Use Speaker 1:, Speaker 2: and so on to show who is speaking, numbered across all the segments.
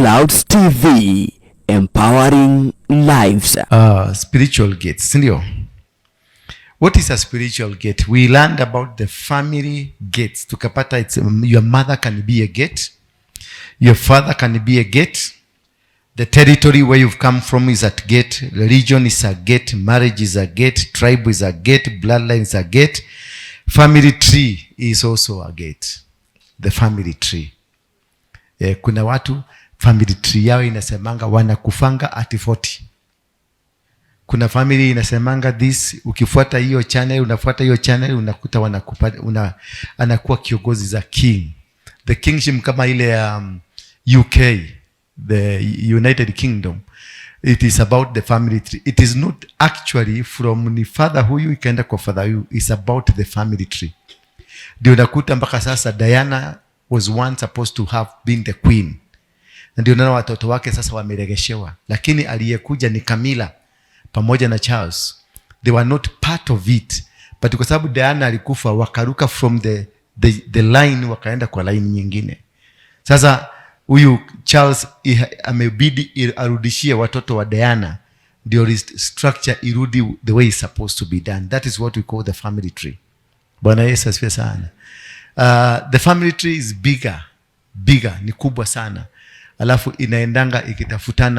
Speaker 1: Clouds TV, empowering lives.
Speaker 2: Spiritual gates, sindio? What is a spiritual gate? We learned about the family gates. Tukapata it's your mother can be a gate, your father can be a gate, the territory where you've come from is a gate, religion is a gate, marriage is a gate, tribe is a gate, bloodline is a gate, family tree is also a gate. The family tree. Kuna watu family tree yao inasemanga wanakufanga at 40. Kuna family inasemanga this, ukifuata hiyo channel, unafuata hiyo channel, unakuta anakuwa kiongozi za king. The kingship kama ile UK, the United Kingdom, it is about the family tree. It is not actually from ni father huyu ikaenda kwa father huyu, it's about the family tree. Ndio unakuta mpaka sasa Diana was once supposed to have been the queen. Ndio unaona watoto wake sasa wameregeshewa. Lakini aliyekuja ni Camilla pamoja na Charles. They were not part of it. But kwa sababu Diana alikufa, wakaruka from the line wakaenda kwa line nyingine. Sasa huyu Charles amebidi arudishie watoto wa Diana, ndio structure irudi the way it's supposed to be done. That is what we call the family tree. Bwana Yesu asifiwe sana. The family tree is bigger, ni kubwa sana. Alafu inaendanga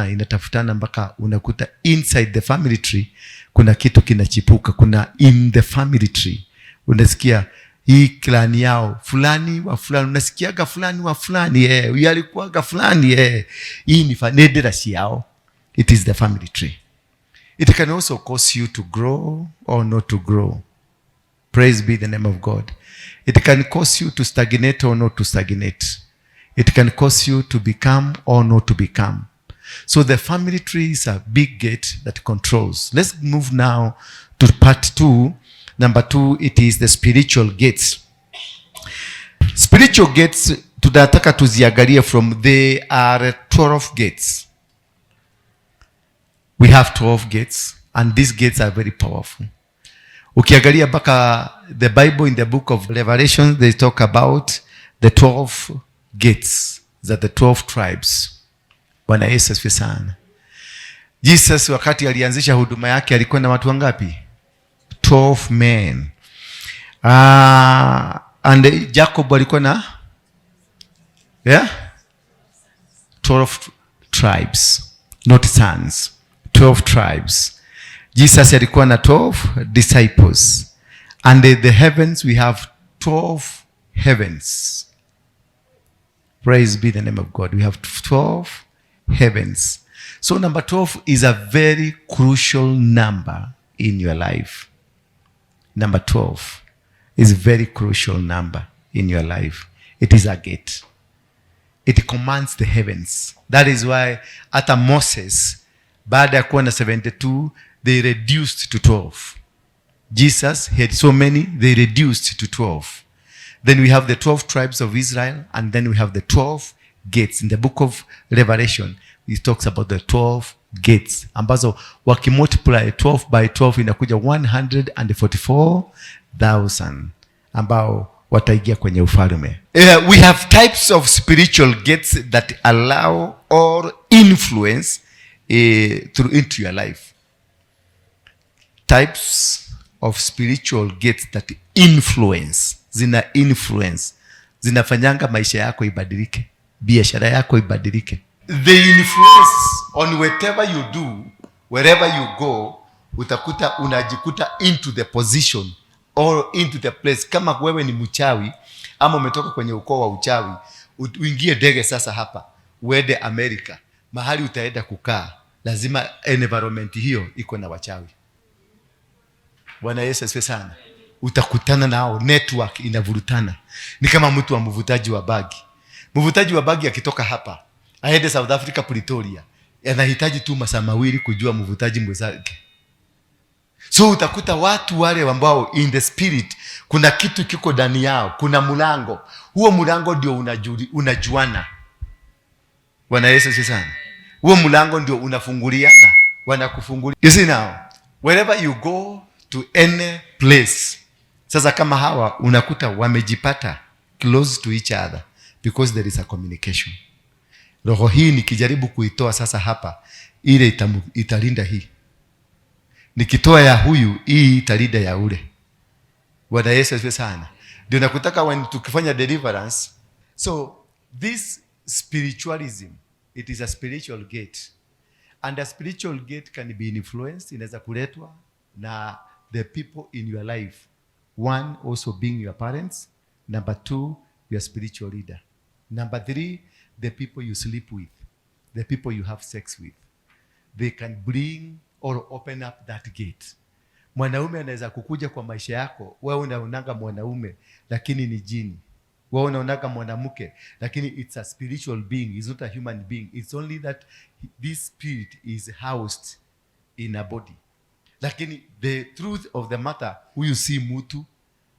Speaker 2: inatafutana mpaka unakuta inside the family tree kuna kitu kinachipuka. Kuna in the family tree unasikia hii clan yao fulani wa fulani, unasikiaga fulani wa fulani, yalikuwaga fulani, hii ni legacy yao. It is the family tree. It can also cause you to grow or not to grow. Praise be the name of God. It can cause you to stagnate or not to stagnate. It can cause you to become or not to become. So the family tree is a big gate that controls. Let's move now to part 2. Number 2, it is the spiritual gates. Spiritual gates, tunataka tuziangalie from, they are 12 gates. We have 12 gates, and these gates are very powerful. Ukiangalia baka the Bible in the book of Revelation, they talk about the 12 gates, that the 12 tribes. Bwana Yesu asifiwe sana. Jesus wakati alianzisha huduma yake alikuwa na watu wangapi? 12 men. And Jacob alikuwa na 12 tribes, not sons. 12 tribes. Jesus alikuwa na 12 disciples. And the heavens, we have 12 heavens. Praise be the name of God. We have 12 heavens. So number 12 is a very crucial number in your life. Number 12 is a very crucial number in your life. It is a gate. It commands the heavens. That is why hata Moses, baada ya kuwa na 72, they reduced to 12. Jesus had so many, they reduced to 12. Then we have the 12 tribes of Israel, and then we have the 12 gates. In the book of Revelation, it talks about the 12 gates. Ambazo wakimultiply 12 by 12 inakuja 144,000 ambao wataingia kwenye ufalme. We have types of spiritual gates that allow or influence into your life. Types of spiritual gates that influence. Zinafanyanga maisha yako ibadilike, biashara yako ibadilike. They influence on whatever you do, wherever you go. Unajikuta into the position or into the place. Kama wewe ni mchawi ama umetoka kwenye ukoo wa uchawi, uingie ndege sasa hapa uende Amerika, mahali utaenda kukaa lazima environment hiyo iko na wachawi. Bwana Yesu asifiwe sana. Utakutana nao, network inavurutana. Ni kama mtu wa mvutaji wa bagi. Mvutaji wa bagi akitoka hapa aende South Africa, Pretoria, anahitaji tu masaa mawili kujua mvutaji mwenzake. So utakuta watu wale ambao in the spirit kuna kitu kiko ndani yao, kuna mlango. Huo mlango ndio unajuana. Bwana Yesu asifiwe sana. Huo mlango ndio unafunguliana, wanakufungulia. You see now, wherever you go to any place, sasa kama hawa unakuta wamejipata close to each other because there is a communication. Roho hii nikijaribu kuitoa sasa hapa, ile italinda hii. Nikitoa ya huyu, hii italinda ya ule. Bwana Yesu asifiwe sana. Ndio nakutaka when tukifanya deliverance. So this spiritualism, it is a spiritual gate. And a spiritual gate can be influenced, inaweza kuletwa na the people in your life. One, also being your parents. Number 2, your spiritual leader. Number 3, the people you sleep with, the people you have sex with. They can bring or open up that gate. Mwanaume anaweza kukuja kwa maisha yako, wewe unaonaga mwanaume lakini ni jini. Wewe unaonaga mwanamke lakini it's a spiritual being, it's not a human being. It's only that this spirit is housed in a body. Lakini the truth of the matter, huyu si mtu,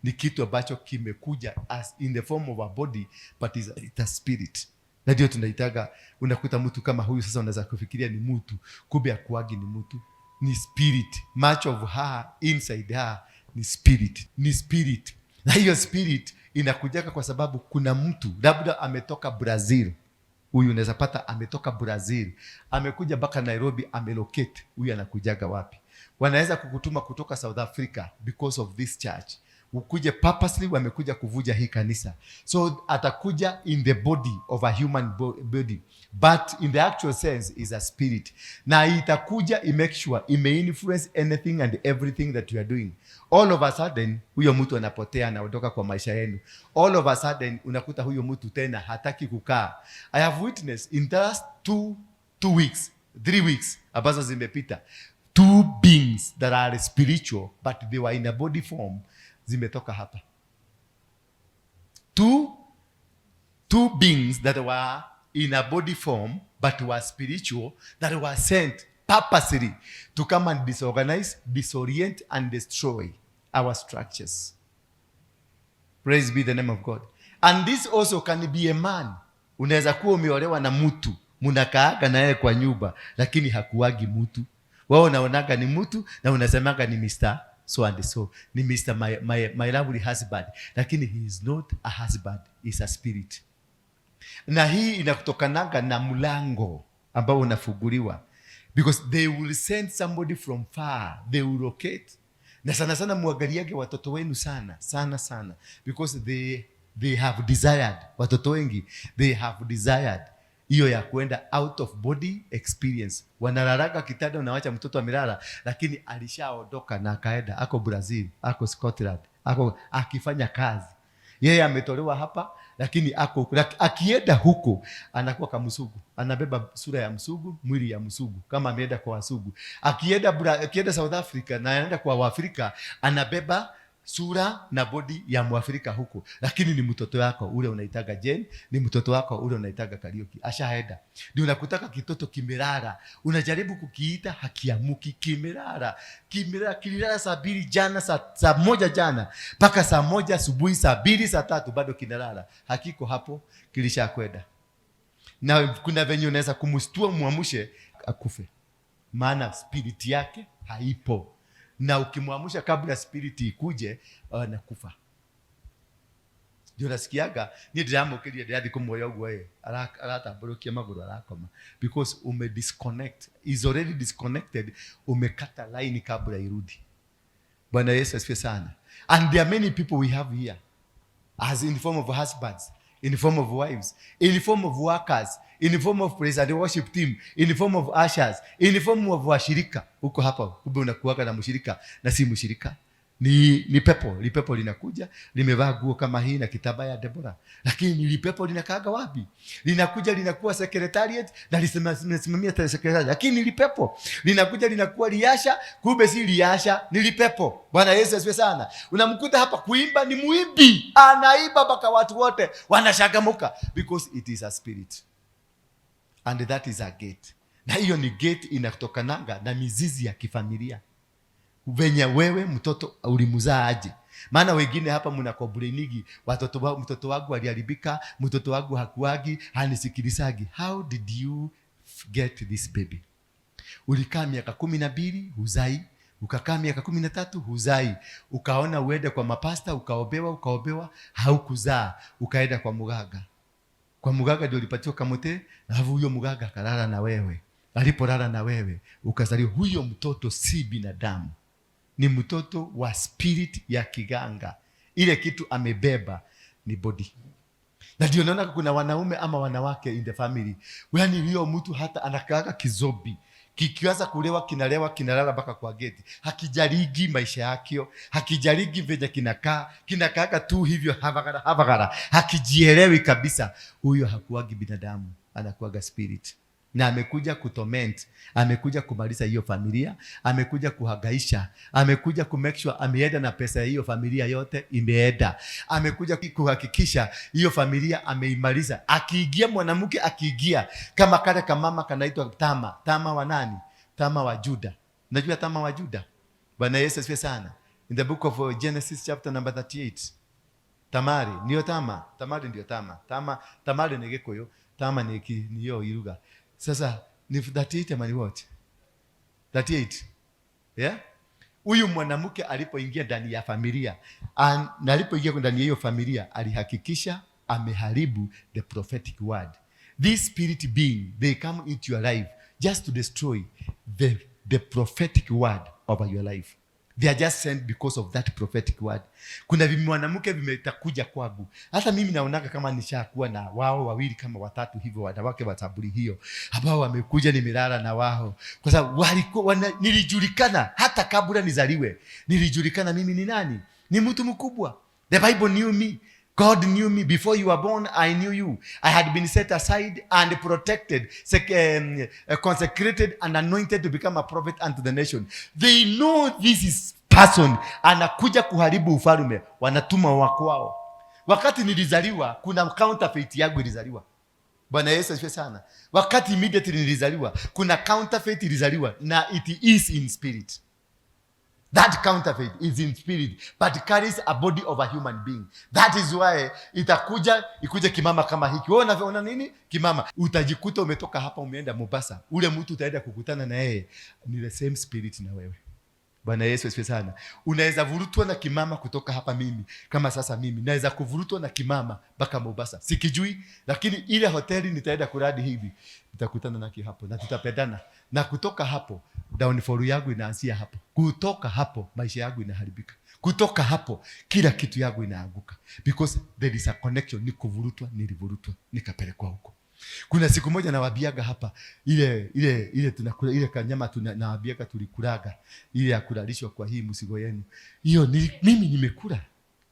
Speaker 2: ni kitu ambacho kimekuja as in the form of a body, but it's a spirit. Na ndio tunaitaga, unakuta mtu kama huyu sasa unaweza kufikiria ni mtu, kumbe akuagi ni mtu, ni spirit. Much of her inside her ni spirit, ni spirit. Na hiyo spirit inakujaka kwa sababu kuna mtu labda ametoka Brazil. Huyu unaweza pata ametoka Brazil, amekuja mpaka Nairobi, amelocate. Huyu anakujaga wapi? Wanaweza kukutuma kutoka South Africa because of this church. Ukuje purposely, wamekuja kuvuja hii kanisa. So atakuja in the body of a human body, but in the actual sense is a spirit. Na itakuja make sure influence anything and everything that you are doing. All of a sudden huyo mtu anapotea, anaondoka kwa maisha yenu. All of a sudden unakuta huyo mtu tena hataki kukaa. I have witnessed in the last 2 weeks, 3 weeks ambazo zimepita, 2 beings that are spiritual but they were in a body form zimetoka hapa. 2 beings that were in a body form but were spiritual, that were sent purposely to come and disorganize, disorient and destroy our structures. Praise be the name of God. And this also can be a man. Unaweza kuwa umeolewa na mtu, mnakaaga naye kwa nyumba lakini hakuagi mtu. Wao unaonaga ni mtu na unasemaga ni Mr. so and so, ni Mr. my lovely husband, lakini he is not a husband, is a spirit. Na hii inakutokanaga na mlango ambao unafunguliwa, because they will send somebody from far, they will locate. Na sana sana muangaliage watoto wenu sana, because they have desired, watoto wengi they have desired hiyo ya kwenda out of body experience. Wanalalaga kitanda, unawacha mtoto amelala lakini alishaondoka na akaenda, ako Brazil, ako Scotland, ako akifanya kazi. Yeye ametolewa hapa lakini ako akienda huko anakuwa kama msugu, anabeba sura ya msugu, mwili ya msugu, kama ameenda kwa wasugu. Akienda South Africa na anaenda kwa Waafrika, anabeba sura na body ya Mwafrika huko, lakini ni mtoto wako ule unaitaga Jane, ni mtoto wako ule unaitaga Karioki, ashaenda. Ndio unakutaka kitoto kimelala, unajaribu kukiita hakiamuki, kimelala kililala saa 2 jana, saa 1 jana mpaka saa 1 asubuhi, saa 2, saa 3 bado kinalala, hakiko hapo, kilishakwenda. Na kuna venye unaweza kumustua muamushe akufe, maana spirit yake haipo. Na ukimwamusha kabla spirit ikuje, anakufa. Ndio nasikiaga ni drama kile ndio kumwoyo gwe alataborokia maguru alakoma, because disconnect, is already disconnected, umekata line kabla irudi. Bwana Yesu asifiwe sana. And there are many people we have here, as in the form of husbands, in the form of wives, in the form of workers, in the form of praise and worship team, in the form of ushers, in the form of washirika. Huko hapa kumbe unakuaga na mshirika na si mshirika. Ni pepo linakuja, limevaa nguo kama hii na kitambaa ya Debora. Lakini ni pepo linakaaga wapi? Linakuja linakuwa secretariat na lisimamia secretariat. Lakini ni pepo linakuja linakuwa liasha, kumbe si liasha, ni pepo. Bwana Yesu asifiwe sana. Unamkuta hapa kuimba ni muimbi, anaimba mpaka watu wote wanashagamuka, because it is a spirit. And that is a gate. Na hiyo ni gate inatokananga na mizizi ya kifamilia. Venye wewe mtoto ulimuzaa aje. Maana wengine hapa mnakomplainigi, mtoto wangu aliharibika, mtoto wangu hakuagi, hanisikilizagi. How did you get this baby? Ulikaa miaka 12 huzai, ukakaa miaka 13 huzai, ukaona uende kwa mapasta, ukaobewa, haukuzaa, ukaenda kwa muganga. Kwa mganga ndio ulipatiwa kamote, na huyo mganga akalala na wewe. Alipolala na wewe ukazaliwa. Huyo mtoto si binadamu, ni mtoto wa spirit ya kiganga. Ile kitu amebeba ni body. Na ndio naona kuna wanaume ama wanawake in the family, yaani hiyo mtu hata anakaaga kizobi, kikianza kulewa kinalala mpaka kwa geti, hakijarigi maisha yake, hakijarigi venye kinakaaga tu hivyo havagara, hakijielewi kabisa. Huyo hakuagi binadamu, anakuaga spirit. Na amekuja kutorment, amekuja kumaliza hiyo familia, amekuja kuhangaisha, amekuja kumake sure ameenda na pesa ya hiyo familia yote imeenda, amekuja kuhakikisha hiyo familia ameimaliza. Akiingia mwanamke, akiingia kama kale kamama kanaitwa Tama wa nani? Tama wa Juda. Unajua Tama wa Juda? Bwana Yesu asifiwe sana. In the book of Genesis chapter number 38. Tamari ndio Tama, Tamari ndio Tamari ni Gikuyu, Tama ni hiyo Iruga. Sasa ni 38 ama ni what? 38. Yeah? Huyu mwanamke alipoingia ndani ya familia, na alipoingia ndani ya hiyo familia, alihakikisha ameharibu the prophetic word. This spirit being, they come into your life just to destroy the prophetic word over your life. They are just sent because of that prophetic word. Kuna mwanamke vimetakuja kwangu. Hata mimi naonaka kama nishakuwa na wao wawili kama watatu hivyo, wanawake wa taburi hiyo ambao wamekuja nimelala na wao. Kwa sababu nilijulikana hata kabla nizaliwe. Nilijulikana mimi ni nani? Ni mtu mkubwa. The Bible knew me. God knew me. Before you were born, I knew you. I had been set aside and protected, consecrated and anointed to become a prophet unto the nation. They know this is person anakuja kuharibu ufalme, wanatuma wako wao. Wakati nilizaliwa, kuna counterfeit yangu ilizaliwa. Bwana Yesu asifiwe sana. Wakati immediately nilizaliwa, kuna counterfeit ilizaliwa, na it is in spirit. That counterfeit is in spirit, but carries a body of a human being. That is why ikuje kimama kama hiki. Wewe unaona nini? Kimama. Utajikuta umetoka hapa umeenda Mombasa. Ule mtu utaenda kukutana na yeye ni the same spirit na wewe. Bwana Yesu asifiwe sana. Unaweza vurutwa na kimama kutoka hapa mimi. Kama sasa mimi naweza kuvurutwa na kimama mpaka Mombasa. Sikijui, lakini ile hoteli nitaenda kuradi hivi, nitakutana naki hapo na tutapendana. Na kutoka hapo downfall yangu inaanzia hapo. Kutoka hapo maisha yangu inaharibika. Kutoka hapo kila kitu yangu inaanguka, because there is a connection. Ni kuvurutwa, nilivurutwa, nikapelekwa huko. Kuna siku moja nawabiaga hapa ile tunakula ile kanyama nawabiaga tulikulaga ile ya kulalishwa kwa hii msigo yenu. Hiyo mimi nimekula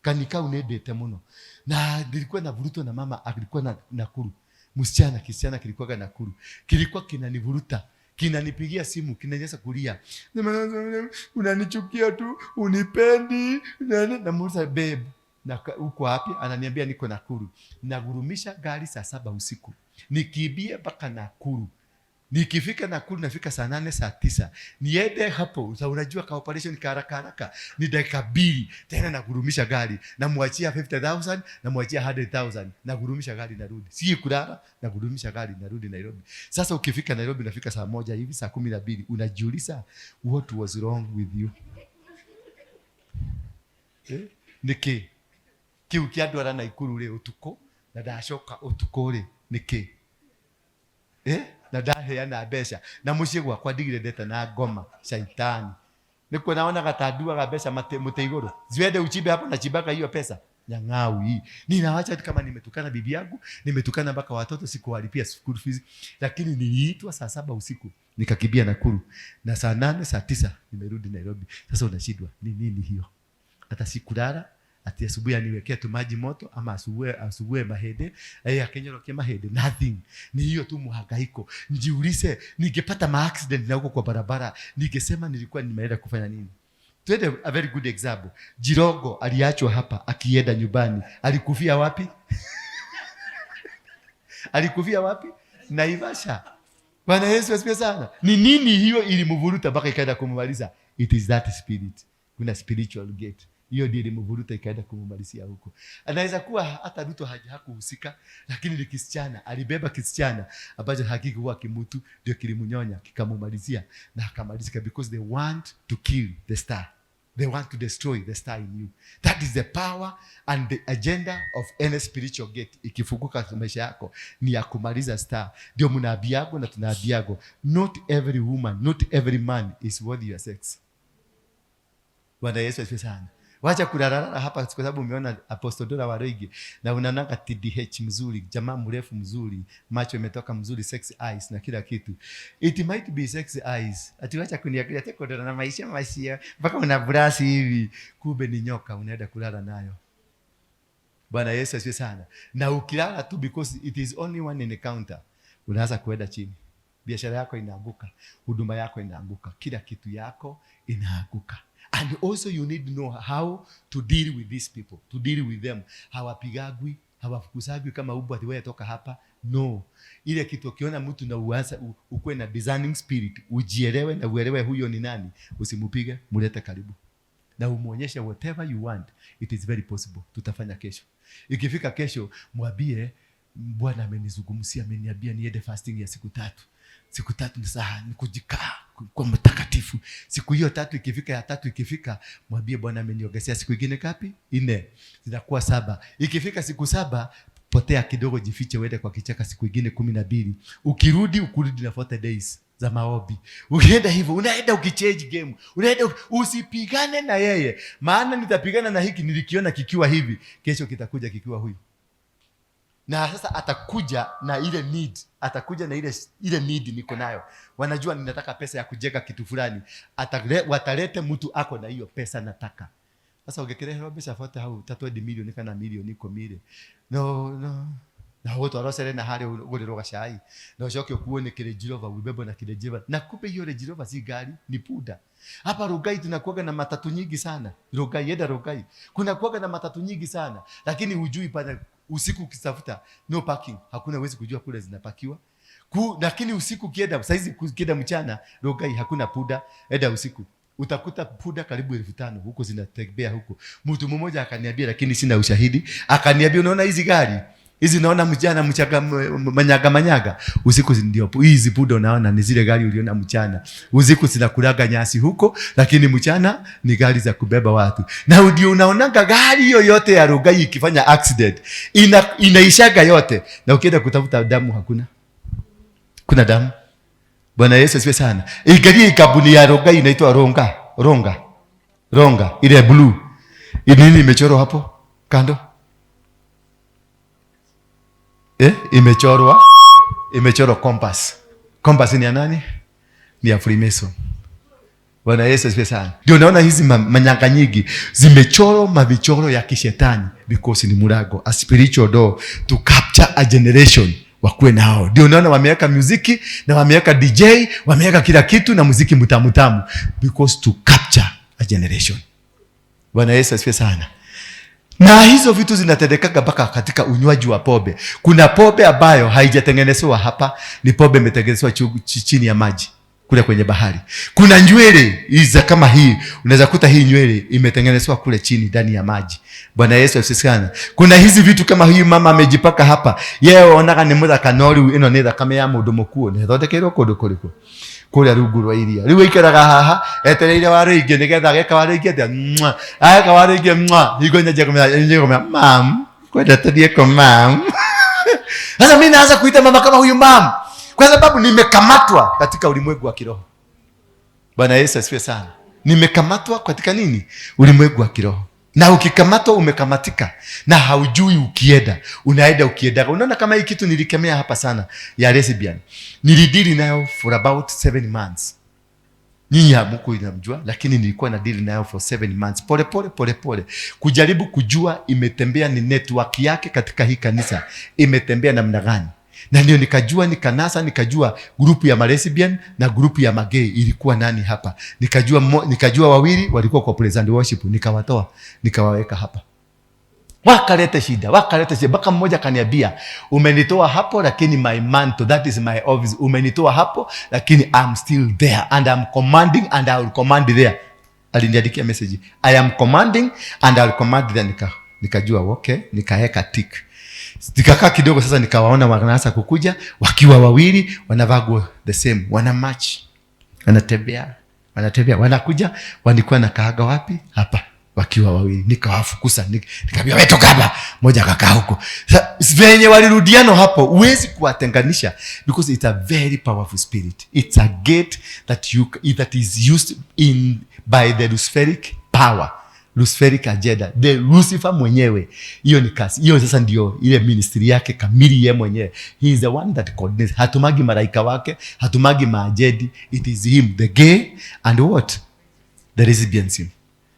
Speaker 2: kanika unedete mno. Na nilikuwa navurutwa na mama alikuwa na Nakuru. Kisichana kilikuwa Nakuru. Kilikuwa kinanivuruta, kinanipigia simu, kinanyesa kulia. Unanichukia tu, unipendi. Na muuliza babe, na uko wapi? Ananiambia niko Nakuru. Nagurumisha gari saa 7 usiku. Nikiibia mpaka Nakuru. Nikifika Nakuru nafika saa 8 saa 9. Niende hapo, unajua ka operation haraka. Ni dakika 2 tena nagurumisha gari. Namwachia 50,000, namwachia 100,000. Nagurumisha gari narudi. Si kulala, nagurumisha gari narudi Nairobi. Sasa ukifika Nairobi nafika saa 1 hivi, saa 12, unajiuliza what was wrong with you? Niki kiukiandwara na Ikuru ri utuko na ndacoka utuko ri niki na ndaheana mbeca na muciĩ gwakwa ndigire ndeta na ngoma shaitani. Niko naona gatandua mbeca mute iguru, ziende uchimbe hapo na chimbaka hiyo pesa nyang'au hii. Ninaacha kama nimetukana bibi yangu, nimetukana mpaka watoto, sikuwalipia school fees, lakini niliitwa saa 7 usiku nikakimbia Nakuru, na saa 8 saa 9 nimerudi Nairobi. Sasa unashindwa ni nini hiyo? Hata sikulala, ati asubuhi aniwekea tu maji moto, ama asubuhi mahede akenyorokia mahede, nothing. Ni hiyo tu muhangaiko. Njiulize, ningepata accident na huko kwa barabara, ningesema nilikuwa nimeenda kufanya nini? Tuende a very good example. Jirogo aliachwa hapa akienda nyumbani. Alikufia wapi? Alikufia wapi? Naivasha. Bwana Yesu asifiwe sana. Ni nini hiyo ilimvuruta mpaka ikaenda kumaliza? It is that spirit. Kuna spiritual gate. Hiyo ndiyo ilimvuruta ikaenda kumalizia huko. Anaweza kuwa hata Ruto hakuhusika, lakini ni kisichana, alibeba kisichana ambacho hakikuwa kimutu, ndio kilimunyonya kikamumalizia na akamalizika, because they want to kill the star. They want to destroy the star in you. That is the power and the agenda of any spiritual gate. Ikifunguka maisha yako ni ya kumaliza star. Ndio mnaambiago na tunaambiago, not every woman, not every man is worthy your sex. Bwana Yesu asifiwe sana. Wacha kulalala hapa kwa sababu umeona Apostle Ndura Waruinge na unaonanga TDH mzuri, jamaa mrefu mzuri, macho imetoka mzuri, sexy eyes na kila kitu. It might be sexy eyes. Ati wacha kuniangalia teko ndo na maisha masia mpaka una brush hivi, kumbe ni nyoka unaenda kulala nayo. Bwana Yesu asifiwe sana. Na ukilala tu because it is only one encounter, unaanza kuenda chini. Biashara yako inaanguka, huduma yako inaanguka, kila kitu yako inaanguka. And also you need to know how to deal with these people, to deal with them. Hawapigagwi, hawafukuzagwi kama ubu ati wewe toka hapa. No. Ile kitu ukiona mtu na uanza ukue na discerning spirit, ujielewe na uelewe huyo ni nani, usimupige, mulete karibu. Na umuonyeshe whatever you want, it is very possible. Tutafanya kesho. Ikifika kesho, mwambie Bwana amenizungumzia, ameniambia niende fasting ya siku 3. Siku 3 ni saha, ni kujikaa kwa mtakatifu. Siku hiyo 3 ikifika, ya 3 ikifika, mwambie Bwana ameniongezea siku nyingine ngapi? 4. Zinakuwa 7. Ikifika siku 7, potea kidogo, jifiche, uende kwa kichaka siku nyingine 12. Ukirudi na 40 days za maombi. Ukienda hivyo, unaenda ukichange game. Unaenda usipigane na yeye. Maana nitapigana na hiki nilikiona kikiwa hivi, kesho kitakuja kikiwa huyu. Na sasa atakuja na ile need, atakuja na ile need niko nayo. Wanajua ninataka pesa ya kujenga kitu fulani. Watalete mtu ako na hiyo pesa nataka. Sasa ungekelea pesa fote hau 30 milioni kana milioni iko mile. No. Na wote warosere na hali ugoleroga shai. Na ushoke kuone kile jirova ubebo na kile jiva. Na kupe hiyo ile jirova si gari, ni puda. Hapa Rugai tunakuaga na matatu nyingi sana. Rugai. Kuna kuaga na matatu nyingi sana. Lakini hujui pale usiku ukitafuta no parking, hakuna uwezi kujua kule zinapakiwa. Lakini usiku kienda, saizi kienda mchana, Rugai hakuna puda, enda usiku. Utakuta puda karibu 1500 huko zinatembea huko. Mtu mmoja akaniambia, lakini sina ushahidi, akaniambia unaona hizi gari hizi naona mchana manyaga usiku ndio hizi puda unaona ni zile gari uliona mchana. Usiku zinakulaga nyasi huko, lakini mchana ni gari za kubeba watu. Na ndio unaonaga gari yoyote ya Rugai ikifanya accident inaishaga yote, na ukienda kutafuta damu hakuna. Kuna damu. Bwana Yesu asifiwe sana. Gari kabuni ya Rugai inaitwa Ronga ile blue. Nini imechorwa hapo kando? Imechorwa compass. Compass ni ya nani? Ni ya Freemason. Bwana Yesu asifiwe sana. Ndio unaona hizi manyanga nyingi zimechorwa mavichoro ya kishetani, because ni murago, a spiritual door to capture a generation wakuwe nao. Ndio unaona wameweka muziki na wameweka DJ, wameweka kila kitu na muziki mutamu, because to capture a generation. Bwana Yesu asifiwe sana. Na hizo vitu zinatendeka mpaka katika unywaji wa pombe. Kuna pombe ambayo haijatengenezwa hapa, ni pombe imetengenezwa chini ya maji kule kwenye bahari. Kuna nywele hizo kama hii, unaweza kuta hii nywele imetengenezwa kule chini ndani ya maji. Bwana Yesu asifiwe. Kuna hizi vitu kama hii mama amejipaka hapa. Yeye onaga ni mutha kanori ino ni thakame ya mundu mukuo, ni thondekerwo kundu kuriku kule rungu rwa iria. Riu ikaraga haha etereire Waruinge nigetha geka Waruinge ndia aka Waruinge higonya je mam kwenda tadie kwa mam. Sasa mimi naanza kuita mama kama huyu mam, kwa sababu nimekamatwa katika ulimwengu wa kiroho. Bwana Yesu asifiwe sana. Nimekamatwa katika nini? Ulimwengu wa kiroho. Na ukikamatwa umekamatika, na haujui ukienda. Unaona kama hii kitu nilikemea hapa sana ya lesbian. Nilidili nayo for about 7 months. Nyinyi hamuko inamjua, lakini nilikuwa na deal nayo for 7 months. Pole. Kujaribu kujua imetembea ni network yake katika hii kanisa imetembea namna gani. Na ndio nikajua grupu ya lesbian na grupu ya magay ilikuwa nani hapa. Nikajua wawili walikuwa kwa praise and worship, nikawatoa nikawaweka hapa. Wakaleta shida. Baka mmoja kaniambia, umenitoa hapo lakini my mantle, that is my office, umenitoa hapo lakini I'm still there and I'm commanding and I will command there. Aliniandikia message, I am commanding and I will command there. Nikajua okay, nikaweka tick. Nikakaa kidogo sasa, nikawaona wanaanza kukuja wakiwa wawili, wanavaa the same, wana match, wanatembea wanatembea, wanakuja, walikuwa na kaaga wapi? Hapa, wakiwa wawili. Nikawafukuza, nikamwambia wewe toka hapa, mmoja akakaa huko. Venye walirudiano hapo, huwezi kuwatenganisha, because it's a very powerful spirit. It's a gate that is used by the Luciferic power, Luciferic agenda, the Lucifer mwenyewe. Hiyo ni kazi. Hiyo sasa ndio ile ministry yake kamili yeye mwenyewe. He is the one that coordinates. Hatumagi malaika wake, hatumagi maajedi. It is him, the gay and what? The lesbianism.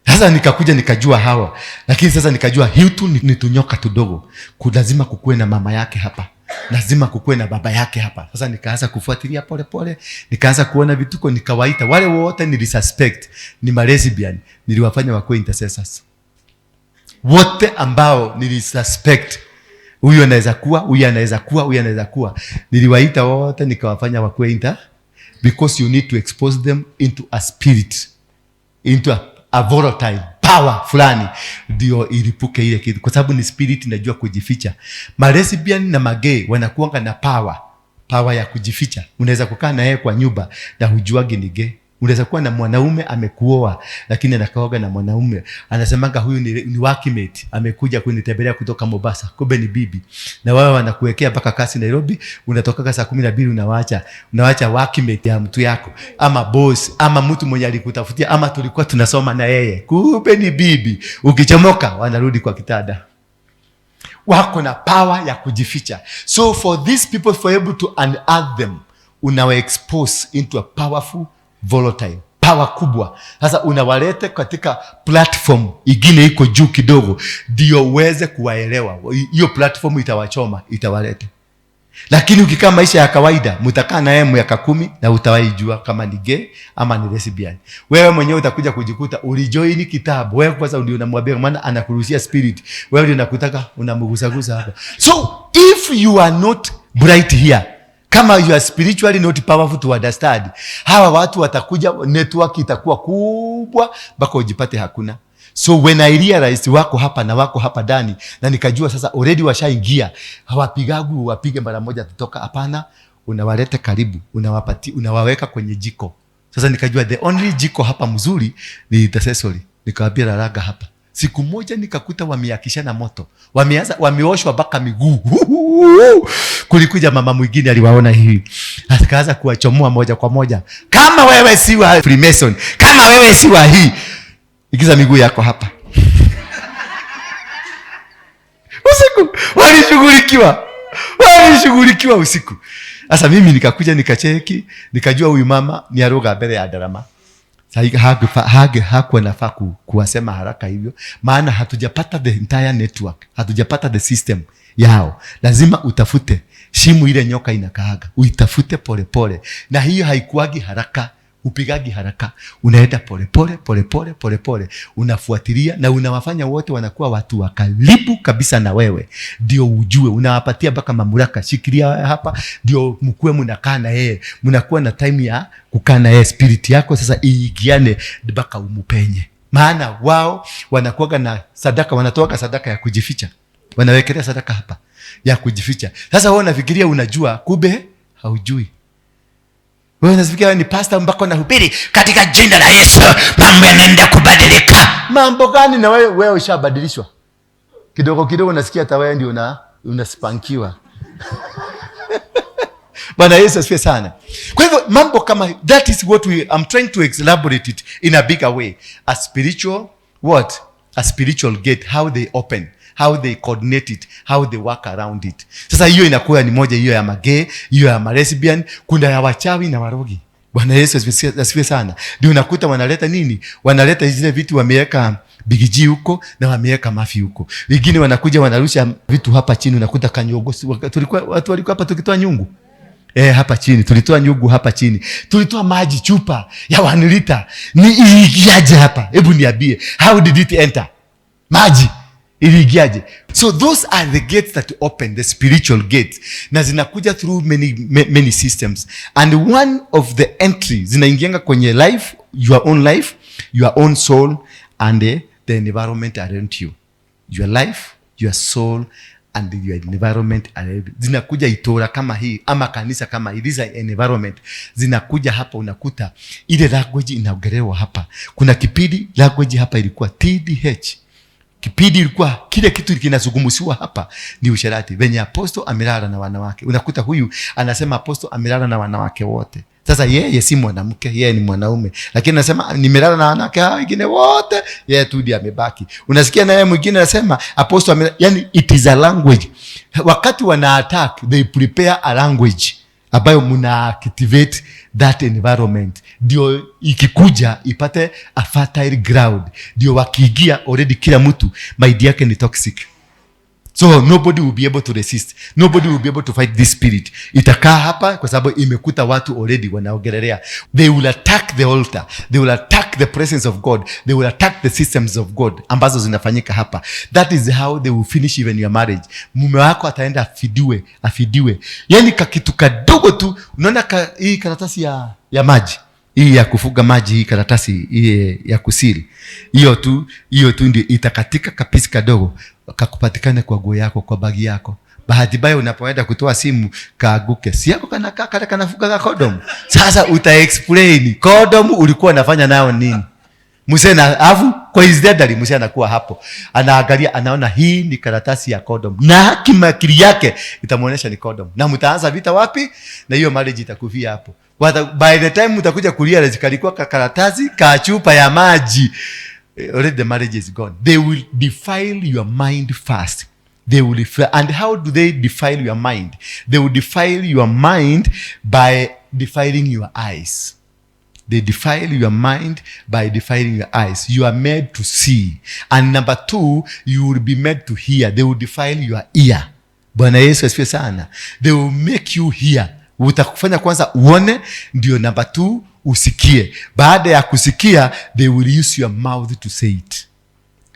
Speaker 2: Sasa nikakuja nikajua hawa. Lakini sasa nikajua hiu tu ni tunyoka tudogo. Lazima kukuwe na mama yake hapa. Lazima kukuwe na baba yake hapa. Sasa nikaanza kufuatilia pole pole. Nikaanza kuona vituko, nikawaita. Wale wote nilisuspect ni lesbian, niliwafanya wakuwe intercessors. Wote ambao nilisuspect huyu anaweza kuwa, huyu anaweza kuwa, huyu anaweza kuwa, niliwaita wote nikawafanya wakuwe because you need to expose them into a spirit, into a volatile power fulani, ndio ilipuke ile kitu, kwa sababu ni spirit inajua kujificha. Lesbian na magay wanakuanga na power ya kujificha. Unaweza kukaa na yeye kwa nyumba na hujuagi ni gay. Unaweza kuwa na mwanaume amekuoa, lakini anakaoga na mwanaume, anasemanga huyu ni workmate, amekuja kunitembelea kutoka Mombasa, kumbe ni bibi. Na wao wanakuwekea mpaka kasi Nairobi, unatoka saa 12 unaacha workmate ya mtu yako, ama boss, ama mtu mwenye alikutafutia, ama tulikuwa tunasoma na yeye, kumbe ni bibi. Ukichomoka wanarudi kwa kitanda. Wako na power ya kujificha. So for these people, for able to unearth them, unawa expose into a powerful volatile power kubwa. Sasa unawalete katika platform ingine iko juu kidogo, ndio uweze kuwaelewa. Hiyo platform itawachoma, itawalete. Lakini ukikaa maisha ya kawaida, mtakaa na yeye miaka 10 na utawaijua kama ni gay ama ni lesbian. Wewe mwenyewe utakuja kujikuta ulijoin kitabu. Wewe kwanza ndio unamwambia, maana anakuruhusia spirit. Wewe ndio unakutaka unamgusagusa hapa. So if you are not bright here, kama you are spiritually not powerful to understand, hawa watu watakuja, network itakuwa kubwa mpaka ujipate hakuna. So when I realized wako hapa na wako hapa ndani, na nikajua sasa already washaingia, hawapigagu wapige mara moja tutoka, hapana, unawaleta karibu, unawaweka kwenye jiko. Sasa nikajua the only jiko hapa mzuri ni intercessory. Nikawaambia lalaga hapa. Siku moja nikakuta wameakishana moto, wameoshwa mpaka miguu. Kulikuja mama mwingine aliwaona hivi, akaanza kuwachomoa moja kwa moja. Kama wewe si wa Freemason, kama wewe si wa hii, ikiza miguu yako hapa. Usiku walishughulikiwa usiku. Sasa mimi nikakuja nikacheki, nikajua huyu mama ni aroga mbele ya darama. Hakuwa nafaa kuwasema haraka hivyo, maana hatujapata the entire network, hatujapata the system yao. Lazima utafute shimu ile nyoka inakaaga, uitafute pole pole, na hiyo haikuagi haraka, upigagi haraka, unaenda pole pole, unafuatilia, na unawafanya wote wanakuwa watu wa karibu kabisa na wewe, ndio ujue. Unawapatia mpaka mamlaka, shikilia hapa, ndio mkue mnakaa na yeye, mnakuwa na time ya kukaa na yeye, spirit yako sasa iingiane mpaka umupenye. Maana wao wanakuwa na sadaka, wanatoa sadaka ya kujificha, wanawekelea sadaka hapa ya kujificha. Sasa wewe unafikiria unajua, kumbe haujui. Wewe unafikiria ni pastor mpaka unahubiri katika jina la Yesu mambo yanaenda kubadilika. Mambo gani? Na wewe ushabadilishwa. Kidogo kidogo unasikia hata wewe ndio unaspankiwa. Bwana Yesu asifiwe sana. Kwa hivyo mambo kama that is what I'm trying to elaborate it in a bigger way. A spiritual what? A spiritual gate, how they open, how they coordinate it, how they work around it. Sasa hiyo inakuwa ni moja, hiyo ya magay, hiyo ya lesbian, kuna ya wachawi na warogi. Bwana Yesu asifiwe sana. Ndio unakuta wanaleta nini? Wanaleta zile vitu, wameweka bigiji huko na wameweka mafi huko. Wengine wanakuja wanarusha vitu hapa chini, unakuta kanyogo. Tulikuwa watu walikuwa hapa tukitoa nyungu. Hapa chini tulitoa nyungu, hapa chini tulitoa maji chupa ya 1 liter. Ni iligiaje hapa? Hebu niambie, how did it enter? Maji iligiaje? So those are the gates that open, the spiritual gates, na zinakuja through many systems, and one of the entries zinaingianga kwenye life, your own soul, and the environment around you. Your life, your soul, and your environment zinakuja itora kama hii ama kanisa kama hii, this environment zinakuja hapa, unakuta ile language inaongelewa hapa. Kuna kipindi language hapa ilikuwa TDH, kipindi ilikuwa kile kitu kinazungumziwa hapa ni usherati, venye apostle amelala na wanawake. Unakuta huyu anasema apostle amelala na wanawake wote. Sasa yeye si mwanamke, yeye ni mwanaume, lakini anasema nimelala na wanawake hao wengine wote, yeye tu ndiye amebaki. Unasikia na yeye mwingine anasema apostle yani it is a language. Wakati wana attack they prepare a language ambayo muna activate that environment, ndio ikikuja ipate a fertile ground, ndio wakiingia already kila mtu mind yake ni toxic. So nobody will be able to resist. Nobody will be able to fight this spirit. Itakaa hapa kwa sababu imekuta watu already wanaogelelea. They will attack the altar. They will attack the presence of God. They will attack the systems of God ambazo zinafanyika hapa. That is how they will finish even your marriage. Mume wako ataenda afidiwe. Yani kakitu kadogo tu. Unaona hii karatasi ya maji. Hii ya kufuga maji, hii karatasi hii ya kusiri. Hiyo tu ndio itakatika kapisi kadogo kakupatikane kwa nguo yako, kwa bagi yako. Bahati mbaya unapoenda kutoa simu kaaguke. Si yako kanafuga condom. Sasa explain condom ulikuwa unafanya nayo nini? Muse na afu kwa izdadali muse anakuwa hapo. Anaangalia, anaona hii ni karatasi ya condom. Na kimakili yake itamuonesha ni condom. Na mtaanza vita wapi? Na hiyo marriage itakufia hapo. By the time mtakuja kulia kalikuwa karatasi ka chupa ya maji, already the marriage is gone. They will defile your mind first. And how do they defile your mind? They will defile your mind by defiling your eyes. They defile your mind by defiling your eyes. You are made to see. And number 2, you will be made to hear. They will defile your ear. Bwana Yesu asifiwe sana. They will make you hear. Utakufanya kwanza uone, ndio number 2 usikie. Baada ya kusikia, they will use your mouth to say it.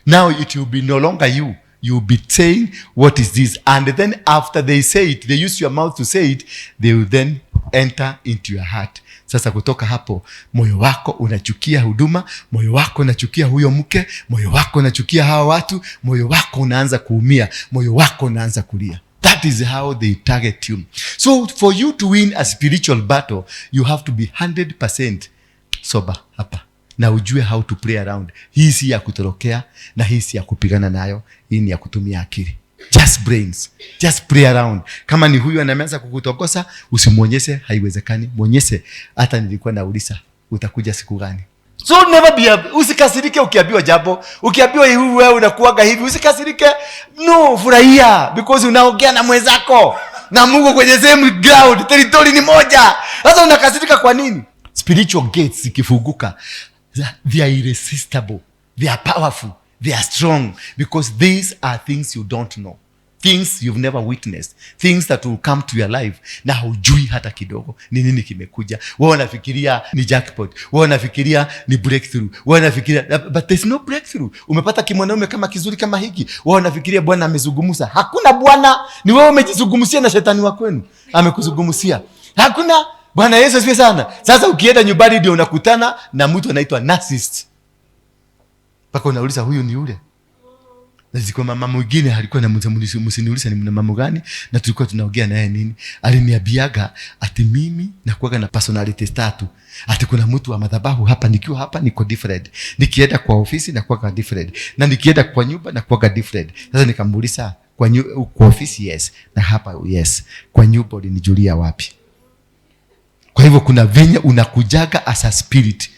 Speaker 2: Now it will be no longer you. You will be saying, what is this? And then after they say it, they use your mouth to say it, they will then enter into your heart. Sasa kutoka hapo, moyo wako unachukia huduma, moyo wako unachukia huyo mke, moyo wako unachukia hawa watu, moyo wako unaanza kuumia, moyo wako unaanza kulia. That is how they target you. So for you to win a spiritual battle, you have to be 100% sober hapa. Na ujue how to play around. Hii si ya kutorokea na hii si ya kupigana nayo. Hii ni ya kutumia akili. Just brains. Just play around. Kama ni huyu anaanza kukutokosa, usimuonyeshe haiwezekani. Muonyeshe hata nilikuwa nauliza utakuja siku gani. So never be usikasirike ukiambiwa jambo. Ukiambiwa hivi wewe unakuaga hivi, usikasirike. No, furahia because unaongea na mwenzako. Na Mungu kwenye same ground, territory ni moja. Sasa unakasirika kwa nini? Spiritual gates ikifunguka, they are irresistible. They are powerful. They are strong because these are things you don't know. Things you've never witnessed. Things that will come to your life na hujui hata kidogo ni nini kimekuja. Wewe unafikiria ni jackpot. Wewe unafikiria ni breakthrough. Wewe unafikiria but there's no breakthrough. Umepata kimwanaume kama kizuri kama hiki. Wewe unafikiria Bwana amezungumza. Hakuna Bwana, ni wewe umejizungumzia na shetani wa kwenu. Amekuzungumzia. Hakuna. Bwana Yesu asifiwe sana. Sasa ukienda nyumbani ndio unakutana na mtu anaitwa narcissist. Paka unauliza huyu ni yule. Na ziko mama mwingine alikuwa na msiniuliza ni mama gani na tulikuwa tunaongea naye nini. Aliniambiaga ati mimi nakuaga na personality tatu. Ati kuna mtu wa madhabahu hapa, nikiwa hapa niko different. Nikienda kwa ofisi nakuaga different. Na nikienda kwa nyumba nakuaga different. Sasa nikamuuliza kwa ofisi yes, na hapa yes. Kwa nyumba ulinijulia wapi? Kwa hivyo kuna venye unakujaga as a spirit.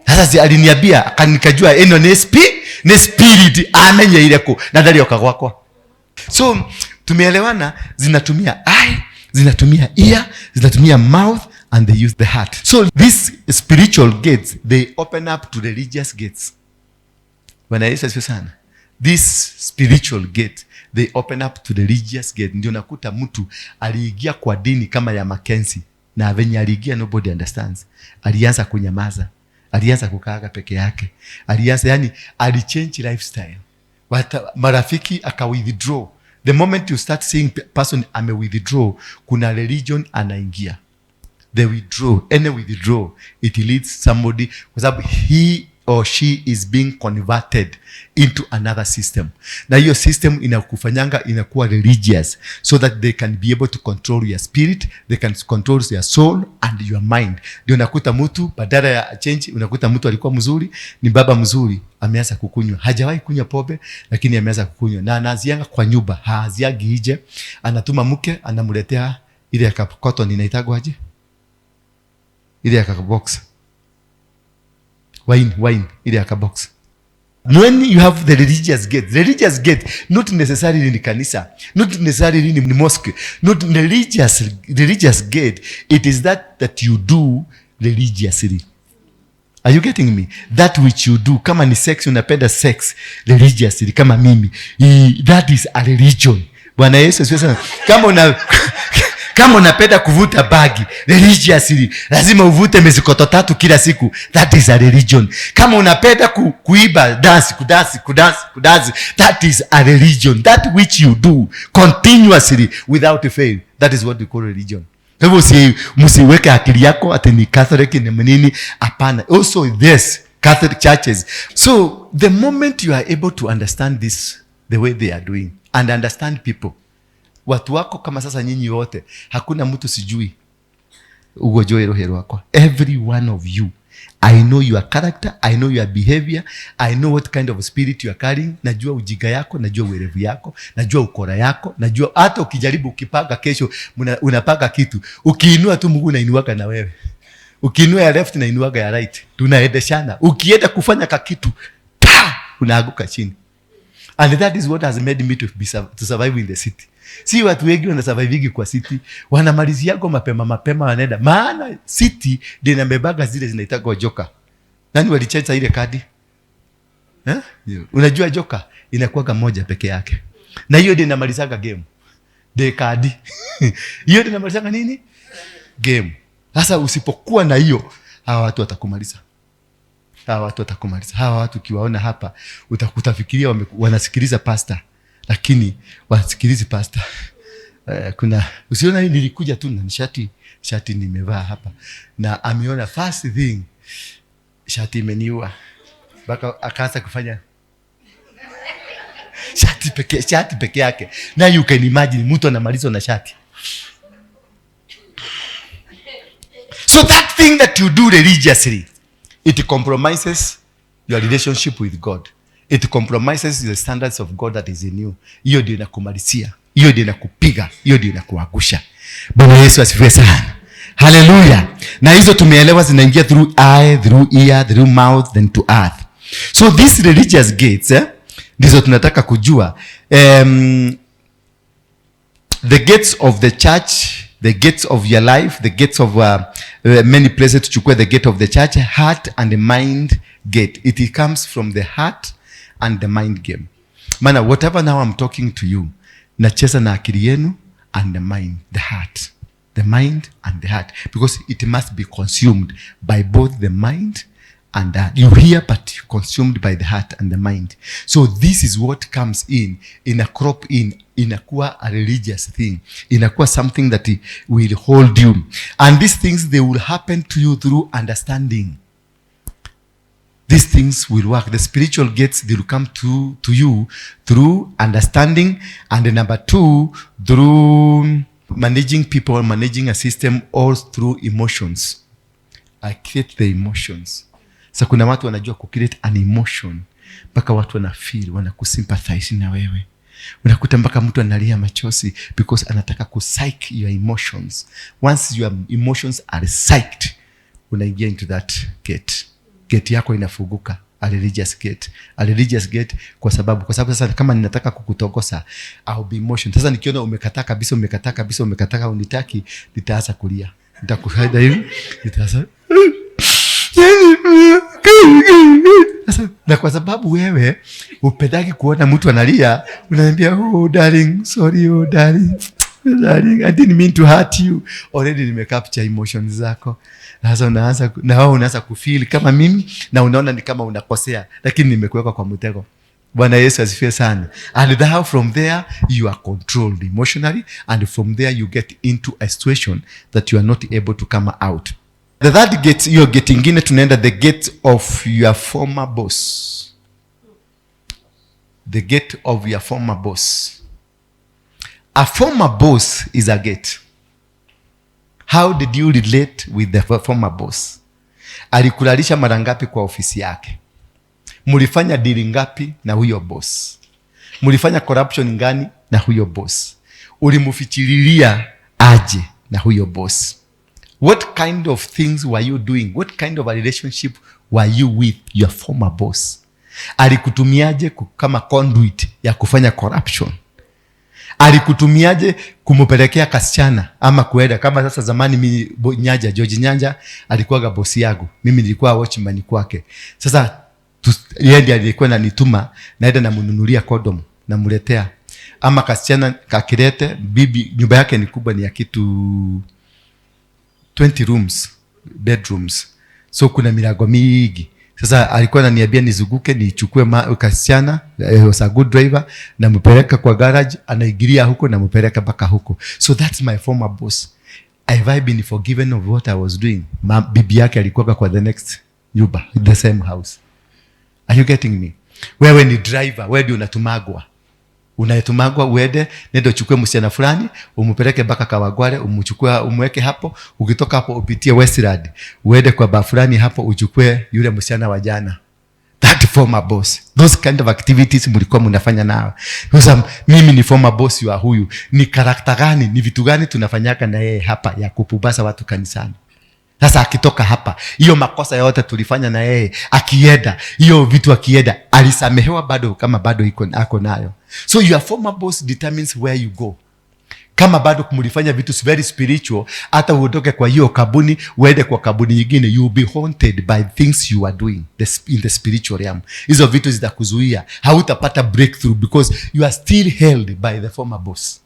Speaker 2: Sasa aliniambia akanikajua eno ni spirit amenye ileko na ndali okagwakwa. So tumeelewana, zinatumia eye, zinatumia ear, zinatumia mouth and they use the heart. So these spiritual gates, they open up to religious gates. Bwana Yesu asifiwe sana. This spiritual gate, they open up to the religious gate. Ndio nakuta mtu aliingia kwa dini kama ya Mackenzie na venye aliingia nobody understands. Alianza kunyamaza. Alianza kukaaga peke yake. Alianza yani alichange lifestyle. Marafiki aka withdraw. The moment you start seeing person ame withdraw, kuna religion anaingia. They withdraw. Any withdraw, it leads somebody kwa sababu he or she is being converted into another system. Na hiyo system inakufanyanga inakuwa religious, so that they can be able to control your spirit, they can control your soul and your mind. Ndio unakuta mtu badala ya change, unakuta mtu alikuwa mzuri, ni baba mzuri, ameanza kukunywa. Hajawahi kunywa pombe, lakini ameanza kukunywa. Na anazianga kwa nyumba, haziagi nje. Anatuma mke, anamletea ile ya cotton inaitagwa aje? Ile ya box. Wine, ile ya box. When you have the religious gate, not necessarily in kanisa, not necessarily in mosque, not religious gate, it is that you do religiously. Are you getting me? That which you do, kama ni sex, unapenda sex religiously, kama mimi, that is a religion. Bwana Yesu asifiwe sana. Kama unapenda kuvuta bagi religiously, lazima uvute mezikoto 3 kila siku, that is a religion. Kama unapenda kuiba, kudance, that is a religion. That which you do continuously without fail, that is what we call religion. Kwa hivyo msiweke akili yako ati ni Catholic ni nini, hapana. Also this Catholic churches. So the moment you are able to understand this the way they are doing and understand people, watu wako kama sasa nyinyi wote, hakuna mtu sijui ugojoe roho wako. Every one of you, I know your character, I know your behavior, I know what kind of spirit you are carrying. Najua ujiga yako, najua uwerevu yako, najua ukora yako, najua hata ukijaribu ukipaga kesho unapaga kitu, ukiinua tu Mungu anainuaga na wewe. Ukiinua ya left na inuaga ya right. Tunaendeshana. Ukienda kufanya kitu, unaanguka chini. And that is what has made me to survive in the city. Si watu wengi wana survive kwa city, wanamalizia yako mapema wanaenda. Maana city ndio inabebaga zile zinaitwa joka. Nani walicheza ile kadi? Unajua joka inakuwa moja peke yake. Na hiyo ndio inamalizaga game. The kadi. Hiyo ndio inamalizaga nini? Game. Sasa usipokuwa na hiyo, hawa watu watakumaliza. Hawa watu kiwaona hapa, utafikiria wanasikiliza pastor, lakini wanasikiliza pastor. Kuna usiona hii nilikuja tu na shati nimevaa hapa, na ameona first thing shati imeniua, baka akaanza kufanya shati peke yake. Na you can imagine mtu anamalizwa na shati. So that thing that you do religiously, it compromises your relationship with God. It compromises the standards of God that is in you. Hiyo ndio inakumalisia, hiyo ndio inakupiga, hiyo ndio inakuangusha. Bwana Yesu asifiwe sana. Hallelujah. Na hizo tumeelewa zinaingia through eye, through ear, through mouth, then to earth. So these religious gates, ndizo tunataka kujua. The gates of the church, the gates of your life, the gates of many places, tuchukue the gate of the church, heart and the mind gate. It comes from the heart and the mind game. Maana whatever now I'm talking to you, nacheza na akili yenu and the mind, the heart. The mind and the heart. Because it must be consumed by both the mind and the heart. You hear but consumed by the heart and the mind. So this is what comes in a crop inakuwa a religious thing. Inakuwa something that will hold you. And these things, they will happen to you through understanding. These things will work. The spiritual gates, they will come to you through understanding. And number 2, through managing people, managing a system, or through emotions. I create the emotions. So kuna watu wanajua kucreate an emotion, mpaka watu wanafeel, wanakusympathize na wewe. Unakuta mpaka mtu analia machozi because anataka kupsych your emotions. Once your emotions are psyched, unaingia into that gate. Gate yako inafunguka, a religious gate. A religious gate kwa sababu sasa kama ninataka kukutokosa, I'll be emotion. Sasa nikiona umekataa kabisa unitaki, nitaanza kulia. Nitakuhaida hivi, nitaanza na kwa sababu wewe upendagi kuona mtu analia, unaniambia oh darling, sorry oh darling, I didn't mean to hurt you. Already nimecapture emotions zako. Sasa unaanza kufeel kama mimi, na unaona ni kama unakosea, lakini nimekuweka kwa mtego. Bwana Yesu asifiwe sana. And now from there you are controlled emotionally, and from there you get into a situation that you are not able to come out. The third gate, hiyo gate ingine tunaenda, the gate of your former boss. The gate of your former boss. A former boss is a gate. How did you relate with the former boss? Alikulalisha mara ngapi kwa ofisi yake? Mulifanya deal ngapi na huyo boss? Mulifanya corruption ngani na huyo boss? Ulimufichililia aje na huyo boss? What kind of things were you doing? What kind of a relationship were you with your former boss? Alikutumiaje kama conduit ya kufanya corruption? Alikutumiaje kumupelekea kasichana ama kuenda kama sasa zamani George Nyanja alikuwa bosi yangu, mimi nilikuwa watchman kwake. Sasa yeye ndiye alikuwa ananituma naenda namununulia condom namuletea, ama kasichana kakilete bibi, nyumba yake ni kubwa, ni ya kitu 20 rooms bedrooms, so kuna milango mingi. Sasa alikuwa ananiambia nizunguke nichukue kasichana, was a good driver, na mpeleka kwa garage, anaigiria huko na mpeleka mpaka huko. So that's my former boss. Have I been forgiven of what I was doing? Bibi yake alikuwa kwa the next nyumba, the same house. Are you getting me? Wewe ni driver, wewe ndio unatumagwa uende nenda uchukue msichana fulani umpeleke mpaka Kawagware, umchukue umweke hapo, ukitoka hapo upitie Westland uende kwa ba fulani hapo uchukue yule msichana wa jana. That former boss. Those kind of activities mlikuwa mnafanya nao. Sasa mimi ni former boss wa huyu. Ni karakta gani, ni vitu gani tunafanyaka na yeye hapa ya kupubasa watu kanisani? Sasa akitoka hapa, hiyo makosa yote tulifanya na yeye, akienda, hiyo vitu akienda, alisamehewa bado kama bado ako nayo. So your former boss determines where you go. Kama bado kumulifanya vitu very spiritual, hata uondoke kwa hiyo kabuni, uende kwa kabuni nyingine, you will be haunted by things you are doing in the spiritual realm. Hizo vitu zitakuzuia, hautapata breakthrough because you are still held by the former boss.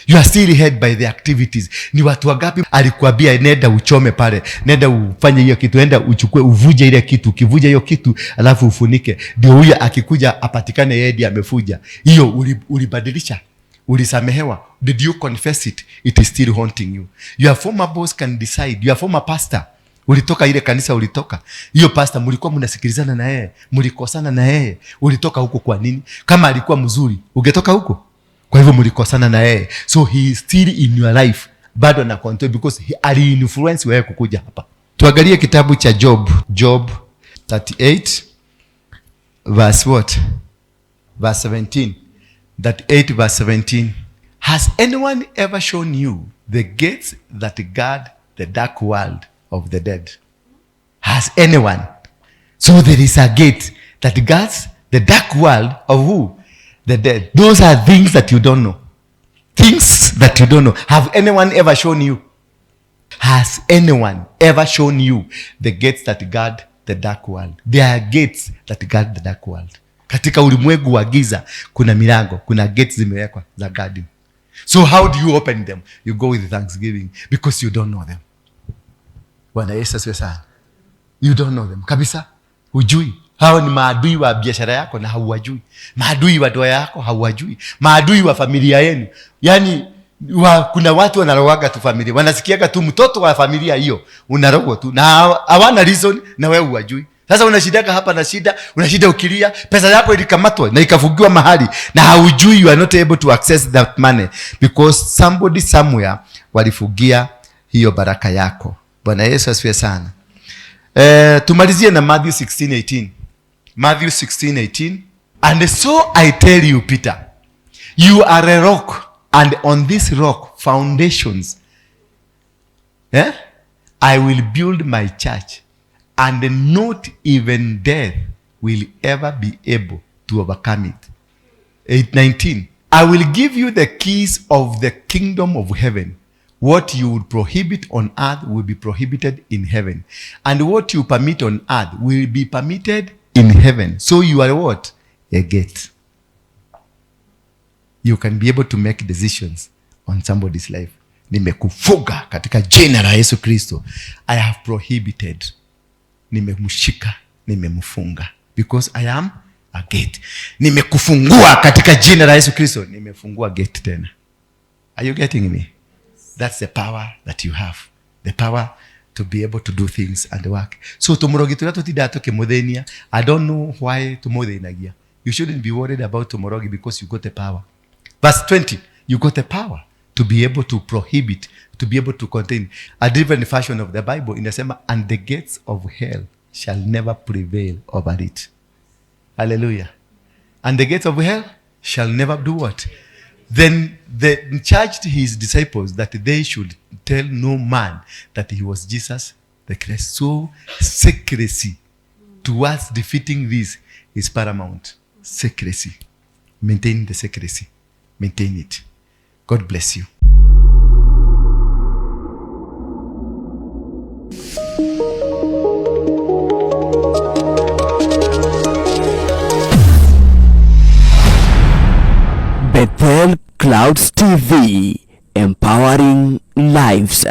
Speaker 2: You are still held by the activities. Ni watu wangapi alikuambia nenda uchome pale, nenda ufanye hiyo kitu, nenda uchukue uvuje ile kitu, ukivuja hiyo kitu alafu ufunike, ndio huyo akikuja apatikane yeye ndiye amefuja. Hiyo ulibadilisha, ulisamehewa. Did you confess it? It is still haunting you. Your former boss can decide. Your former pastor, ulitoka ile kanisa ulitoka, hiyo pastor mlikuwa mnasikilizana na yeye, mlikosana na yeye, ulitoka huko kwa nini? Kama alikuwa mzuri ungetoka huko. Kwa hivyo mlikosana na yeye, so he is still in your life, bado na control because he ali-influence wewe kukuja hapa. Tuangalie kitabu cha Job 38 verse what? Verse 17. That 8 verse 17. Has anyone ever shown you the gates that guard the dark world of the dead? Has anyone? So there is a gate that guards the dark world of who? The dead. Those are things that you don't know. Things that you don't know. Have anyone ever shown you? Has anyone ever shown you the gates that guard the dark world? There are gates that guard the dark world. Katika ulimwengu wa giza kuna milango, kuna gates zimewekwa za guarding. So how do you open them? You go with thanksgiving because you don't know them. Bwana Yesu asifiwe sana. You don't know them kabisa. Hujui. Hao ni maadui wa biashara yako na hauwajui. Maadui wa ndoa yako hauwajui. Maadui wa familia yenu. Yaani kuna watu wanarowaga tu familia. Wanasikiaga tu mtoto wa familia hiyo unarogwa tu na hawana reason na wewe hujui. Sasa unashidaka hapa na shida, unashida ukilia, pesa yako ilikamatwa na ikafungiwa mahali na haujui, you are not able to access that money because somebody somewhere walifungia hiyo baraka yako. Bwana Yesu asifiwe sana. Tumalizie na Matthew 16:18. Matthew 16:18. And so I tell you, Peter, you are a rock, and on this rock foundations, I will build my church, and not even death will ever be able to overcome it. 8:19. I will give you the keys of the kingdom of heaven. What you would prohibit on earth will be prohibited in heaven, and what you permit on earth will be permitted in heaven. So you are what? A gate. You can be able to make decisions on somebody's life. Nimekufunga katika jina la Yesu Kristo. I have prohibited. Nimemshika, nimemfunga because I am a gate. Nimekufungua katika jina la Yesu Kristo. Nimefungua gate tena. Are you getting me? That's the power that you have. The power to be able to do things and work. So tomorogi turia tutinda tukimuthenia, I don't know why tumuthenagia. You shouldn't be worried about tomorogi because you got the power. Verse 20, you got the power to be able to prohibit, to be able to contain. A different version of the Bible inasema, and the gates of hell shall never prevail over it. Hallelujah. And the gates of hell shall never do what? Then they charged his disciples that they should tell no man that he was Jesus the Christ. So secrecy towards defeating this is paramount. Secrecy. Maintain the secrecy. Maintain it. God bless you.
Speaker 1: Bethel Clouds TV, empowering lives.